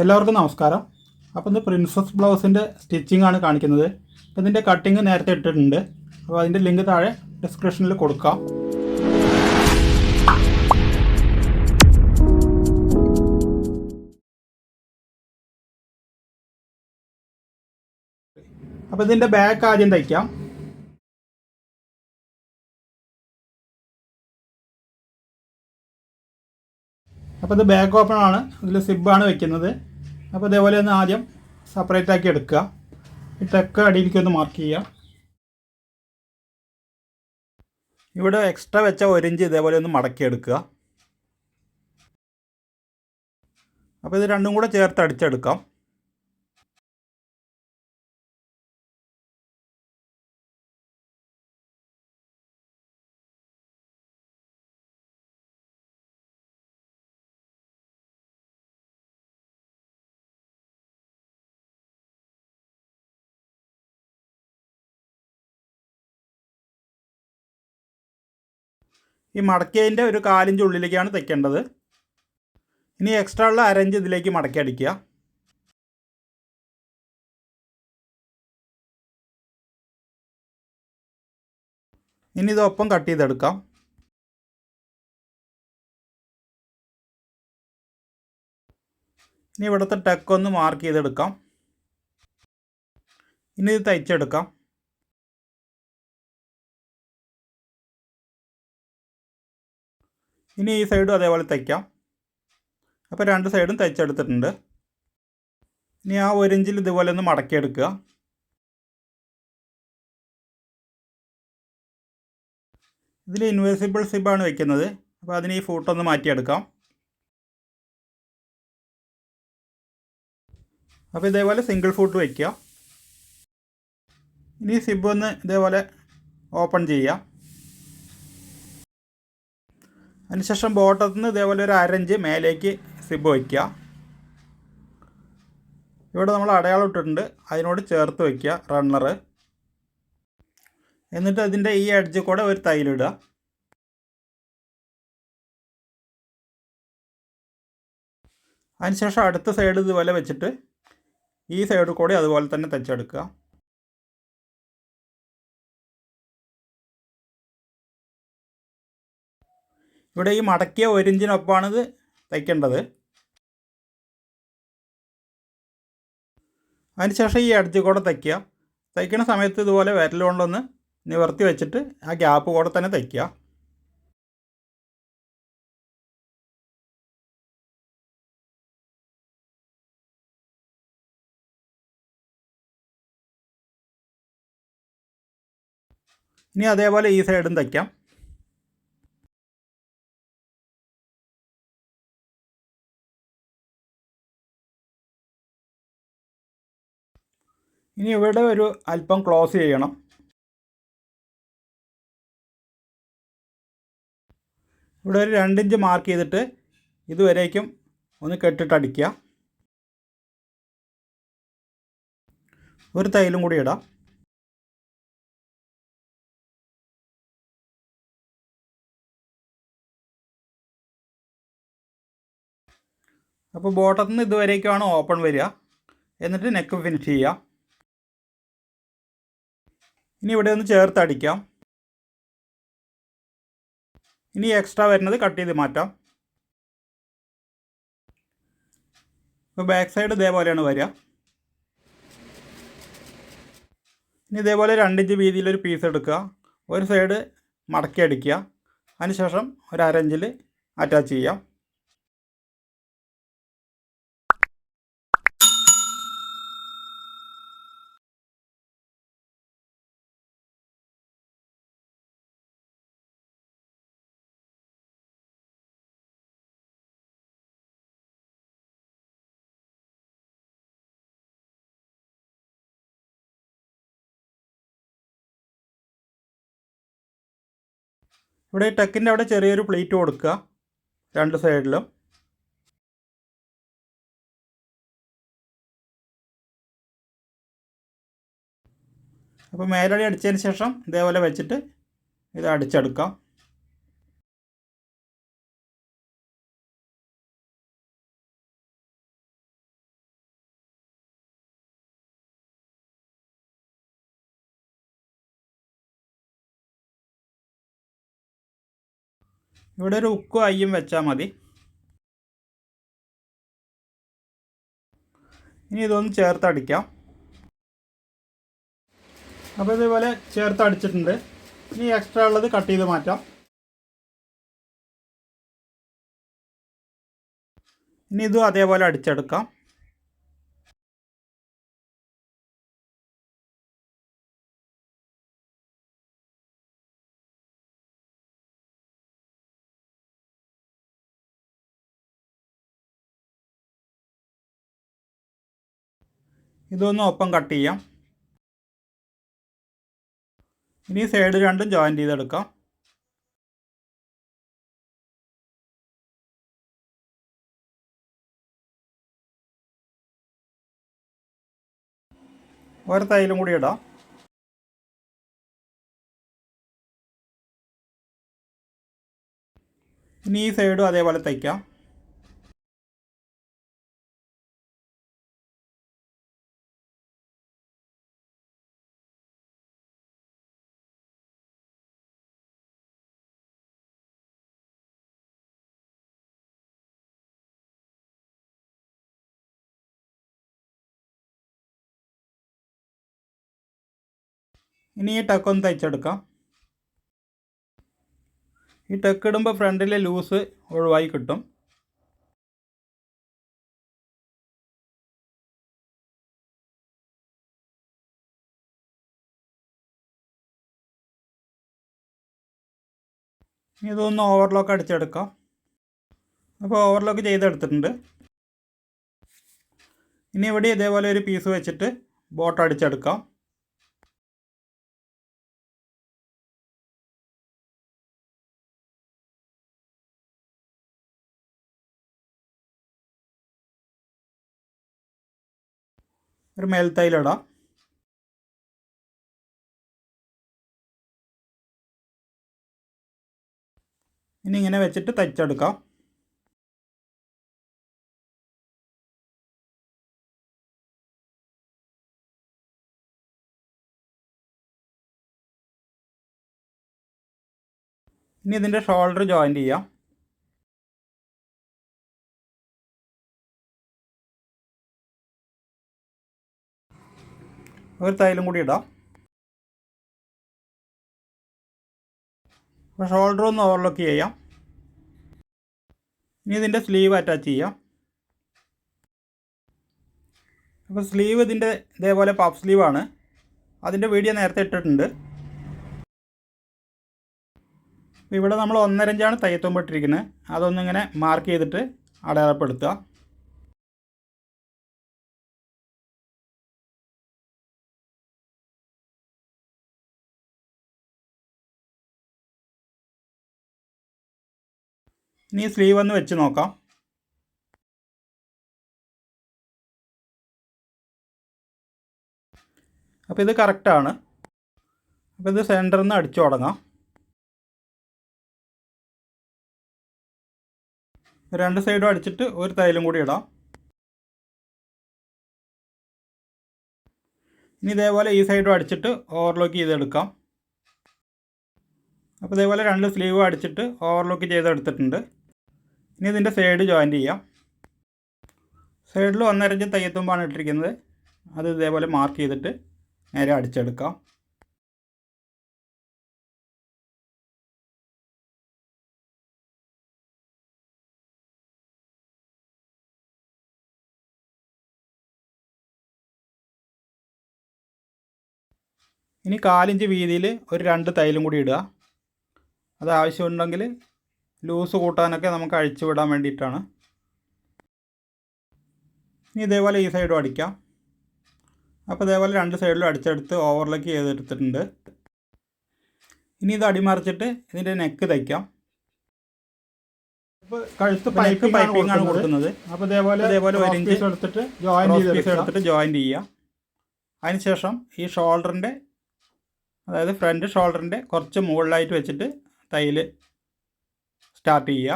എല്ലാവർക്കും നമസ്കാരം. അപ്പോൾ ഇന്ന് പ്രിൻസസ് ബ്ലൗസിൻ്റെ സ്റ്റിച്ചിങ് ആണ് കാണിക്കുന്നത്. അപ്പോൾ ഇതിൻ്റെ കട്ടിങ് നേരത്തെ ഇട്ടിട്ടുണ്ട്. അപ്പോൾ അതിൻ്റെ ലിങ്ക് താഴെ ഡിസ്ക്രിപ്ഷനിൽ കൊടുക്കാം. അപ്പോൾ ഇതിൻ്റെ ബാക്ക് ആദ്യം തയ്ക്കാം. അപ്പോൾ ഇത് ബാക്ക് ഓപ്പൺ ആണ്, ഇതിൽ സിബാണ് വെക്കുന്നത്. അപ്പോൾ ഇതേപോലെ ഒന്ന് ആദ്യം സെപ്പറേറ്റ് ആക്കി എടുക്കുക. ഈ ടെക്ക് അടിയിലേക്ക് ഒന്ന് മാർക്ക് ചെയ്യുക. ഇവിടെ എക്സ്ട്രാ വെച്ച 1 ഇഞ്ച് ഇതേപോലെ ഒന്ന് മടക്കി എടുക്കുക. അപ്പോൾ ഇത് രണ്ടും കൂടെ ചേർത്ത് അടിച്ചെടുക്കാം. ഈ മടക്കിയതിൻ്റെ ഒരു 1/4 ഇഞ്ച് ഉള്ളിലേക്കാണ് തയ്ക്കേണ്ടത്. ഇനി എക്സ്ട്രാ ഉള്ള 1/2 ഇഞ്ച് ഇതിലേക്ക് മടക്കി അടിക്കുക. ഇനി ഇതൊപ്പം കട്ട് ചെയ്തെടുക്കാം. ഇനി ഇവിടുത്തെ ടെക്കൊന്ന് മാർക്ക് ചെയ്തെടുക്കാം. ഇനി ഇത് തയ്ച്ചെടുക്കാം. ഇനി ഈ സൈഡും അതേപോലെ തയ്ക്കാം. അപ്പോൾ 2 സൈഡും തയ്ച്ചെടുത്തിട്ടുണ്ട്. ഇനി ആ 1 ഇഞ്ചിൽ ഇതുപോലെ ഒന്ന് മടക്കിയെടുക്കുക. ഇതിൽ ഇൻവേസിബിൾ സിബാണ് വെക്കുന്നത്. അപ്പോൾ അതിന് ഈ ഫൂട്ടൊന്ന് മാറ്റിയെടുക്കാം. അപ്പോൾ ഇതേപോലെ സിംഗിൾ ഫൂട്ട് വയ്ക്കുക. ഇനി സിബ് ഒന്ന് ഇതേപോലെ ഓപ്പൺ ചെയ്യുക. അതിനുശേഷം ബോട്ടത്തിൽ നിന്ന് ഇതേപോലെ ഒരു 1/2 ഇഞ്ച് മേലേക്ക് സിബ് വയ്ക്കുക. ഇവിടെ നമ്മൾ അടയാളം ഇട്ടിട്ടുണ്ട്, അതിനോട് ചേർത്ത് വയ്ക്കുക റണ്ണർ. എന്നിട്ട് അതിൻ്റെ ഈ എഡ്ജ് കൂടെ ഒരു തയ്യലിടുക. അതിനുശേഷം അടുത്ത സൈഡ് ഇതുപോലെ വെച്ചിട്ട് ഈ സൈഡ് കൂടെ അതുപോലെ തന്നെ തയ്ച്ചെടുക്കുക. ഇവിടെ ഈ മടക്കിയ 1 ഇഞ്ചിനൊപ്പമാണ് ഇത് തയ്ക്കേണ്ടത്. അതിനുശേഷം ഈ എഡ്ജ് കൂടെ തയ്ക്കുക. തയ്ക്കുന്ന സമയത്ത് ഇതുപോലെ വിരൽ കൊണ്ടൊന്ന് നിവർത്തി വെച്ചിട്ട് ആ ഗ്യാപ്പ് കൂടെ തന്നെ തയ്ക്കുക. ഇനി അതേപോലെ ഈ സൈഡും തയ്ക്കാം. ഇനി ഇവിടെ ഒരു അല്പം ക്ലോസ് ചെയ്യണം. ഇവിടെ ഒരു 2 ഇഞ്ച് മാർക്ക് ചെയ്തിട്ട് ഇതുവരേക്കും ഒന്ന് കെട്ടിട്ടടിക്കുക. ഒരു തയ്യലും കൂടി ഇടാം. അപ്പോൾ ബോട്ടത്തിൽ നിന്ന് ഇതുവരേക്കുമാണ് ഓപ്പൺ വരിക. എന്നിട്ട് നെക്ക് ഫിനിഷ് ചെയ്യുക. ഇനി ഇവിടെ ഒന്ന് ചേർത്ത് അടിക്കാം. ഇനി എക്സ്ട്രാ വരുന്നത് കട്ട് ചെയ്ത് മാറ്റാം. ഇപ്പോൾ ബാക്ക് സൈഡ് ഇതേപോലെയാണ് വരിക. ഇനി ഇതേപോലെ 2 ഇഞ്ച് വീതിയിലൊരു പീസ് എടുക്കുക. ഒരു സൈഡ് മടക്കി അടിക്കുക. അതിനുശേഷം ഒരു 1/2 ഇഞ്ചിൽ അറ്റാച്ച് ചെയ്യാം. ഇവിടെ ടെക്കിൻ്റെ അവിടെ ചെറിയൊരു പ്ലേറ്റ് കൊടുക്കുക 2 സൈഡിലും. അപ്പോൾ മേലടി അടിച്ചതിന് ശേഷം ഇതേപോലെ വെച്ചിട്ട് ഇത് അടിച്ചെടുക്കാം. ഇവിടെ ഒരു ഉക്കും അയ്യും വെച്ചാൽ മതി. ഇനി ഇതൊന്ന് ചേർത്തടിക്കാം. അപ്പോൾ ഇതുപോലെ ചേർത്തടിച്ചിട്ടുണ്ട്. ഇനി എക്സ്ട്രാ ഉള്ളത് കട്ട് ചെയ്ത് മാറ്റാം. ഇനി ഇതും അതേപോലെ അടിച്ചെടുക്കാം. ഇതൊന്ന് ഒപ്പം കട്ട് ചെയ്യാം. ഇനി സൈഡ് രണ്ടും ജോയിൻ്റ് ചെയ്തെടുക്കാം. ഒരു തൈലും കൂടി ഇടാം. ഇനി ഈ സൈഡും അതേപോലെ തയ്ക്കാം. ഇനി ഈ ടക്കൊന്ന് തയ്ച്ചെടുക്കാം. ഈ ടക്ക് ഇടുമ്പോൾ ഫ്രണ്ടിലെ ലൂസ് ഒഴിവായി കിട്ടും. ഇതൊന്ന് ഓവർലോക്ക് അടിച്ചെടുക്കാം. അപ്പോൾ ഓവർലോക്ക് ചെയ്തെടുത്തിട്ടുണ്ട്. ഇനി ഇവിടെ ഇതേപോലെ ഒരു പീസ് വെച്ചിട്ട് ബോട്ട് അടിച്ചെടുക്കാം. ഒരു മേൽത്തൈലിടാം. ഇനി ഇങ്ങനെ വെച്ചിട്ട് തയ്ച്ചെടുക്കാം. ഇനി ഇതിൻ്റെ ഷോൾഡർ ജോയിൻ്റ് ചെയ്യാം. ഒരു തൈലും കൂടി ഇടാം. അപ്പോൾ ഷോൾഡർ ഒന്ന് ഓവർലോക്ക് ചെയ്യാം. ഇനി ഇതിൻ്റെ സ്ലീവ് അറ്റാച്ച് ചെയ്യാം. അപ്പോൾ സ്ലീവ് ഇതിൻ്റെ ഇതേപോലെ പഫ് സ്ലീവാണ്. അതിൻ്റെ വീഡിയോ നേരത്തെ ഇട്ടിട്ടുണ്ട്. ഇവിടെ നമ്മൾ 1.5 ഇഞ്ചാണ് തയ്യത്തുമ്പ് ഇട്ടിരിക്കുന്നത്. അതൊന്നിങ്ങനെ മാർക്ക് ചെയ്തിട്ട് അടയാളപ്പെടുത്തുക. ഇനി സ്ലീവ് ഒന്ന് വെച്ച് നോക്കാം. അപ്പോൾ ഇത് കറക്റ്റാണ്. അപ്പോൾ ഇത് സെൻറ്ററിൽ നിന്ന് അടിച്ചു തുടങ്ങാം. രണ്ട് സൈഡും അടിച്ചിട്ട് ഒരു തൈലും കൂടി ഇടാം. ഇനി ഇതേപോലെ ഈ സൈഡും അടിച്ചിട്ട് ഓവർലോക്ക് ചെയ്തെടുക്കാം. അപ്പോൾ ഇതേപോലെ രണ്ട് സ്ലീവും അടിച്ചിട്ട് ഓവർലോക്ക് ചെയ്തെടുത്തിട്ടുണ്ട്. ഇനി ഇതിൻ്റെ സൈഡ് ജോയിൻ്റ് ചെയ്യാം. സൈഡിൽ 1.5 ഇഞ്ച് തയ്യത്തുമ്പാണ് ഇട്ടിരിക്കുന്നത്. അത് ഇതേപോലെ മാർക്ക് ചെയ്തിട്ട് നേരെ അടിച്ചെടുക്കാം. ഇനി 1/4 ഇഞ്ച് വീതിയിൽ ഒരു 2 തൈലും കൂടി ഇടുക. അത് ആവശ്യമുണ്ടെങ്കിൽ ലൂസ് കൂട്ടാനൊക്കെ നമുക്ക് അഴിച്ചു വിടാൻ വേണ്ടിയിട്ടാണ്. ഇനി ഇതേപോലെ ഈ സൈഡും അടിക്കാം. അപ്പോൾ ഇതേപോലെ രണ്ട് സൈഡിലും അടിച്ചെടുത്ത് ഓവർലോക്ക് ചെയ്തെടുത്തിട്ടുണ്ട്. ഇനി ഇത് അടിമറിച്ചിട്ട് ഇതിൻ്റെ നെക്ക് തയ്ക്കാം. അപ്പോൾ കഴുത്ത് പൈപ്പിംഗ് ആണ് കൊടുക്കുന്നത്. അപ്പോൾ ഇതേപോലെ 1 ഇഞ്ച് എടുത്തിട്ട് ജോയിൻ്റ് ചെയ്യുക. അതിനുശേഷം ഈ ഷോൾഡറിൻ്റെ, അതായത് ഫ്രണ്ട് ഷോൾഡറിൻ്റെ കുറച്ച് മുകളിലായിട്ട് വെച്ചിട്ട് തയ്യൽ സ്റ്റാർട്ട് ചെയ്യുക.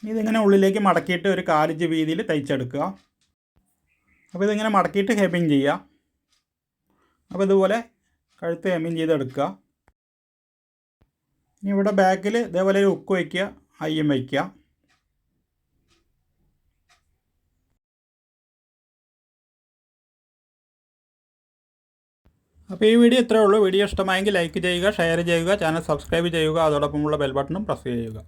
ഇതിങ്ങനെ ഉള്ളിലേക്ക് മടക്കിയിട്ട് ഒരു 1/4 ഇഞ്ച് വീതിയിൽ തയ്ച്ചെടുക്കുക. അപ്പോൾ ഇതിങ്ങനെ മടക്കിയിട്ട് ഹെമ്മിങ് ചെയ്യുക. അപ്പോൾ ഇതുപോലെ കഴുത്ത് ഹെമ്മിങ് ചെയ്തെടുക്കുക. ഇനി ഇവിടെ ബാക്കിൽ ഇതേപോലെ ഒരു ഹുക്ക് വയ്ക്കുക, അയ്യം വയ്ക്കുക. അപ്പോൾ ഈ വീഡിയോ ഇത്രയേ ഉള്ളൂ. വീഡിയോ ഇഷ്ടമായെങ്കിൽ ലൈക്ക് ചെയ്യുക, ഷെയർ ചെയ്യുക, ചാനൽ സബ്സ്ക്രൈബ് ചെയ്യുക, അതോടൊപ്പമുള്ള ബെൽ ബട്ടണും പ്രസ് ചെയ്യുക.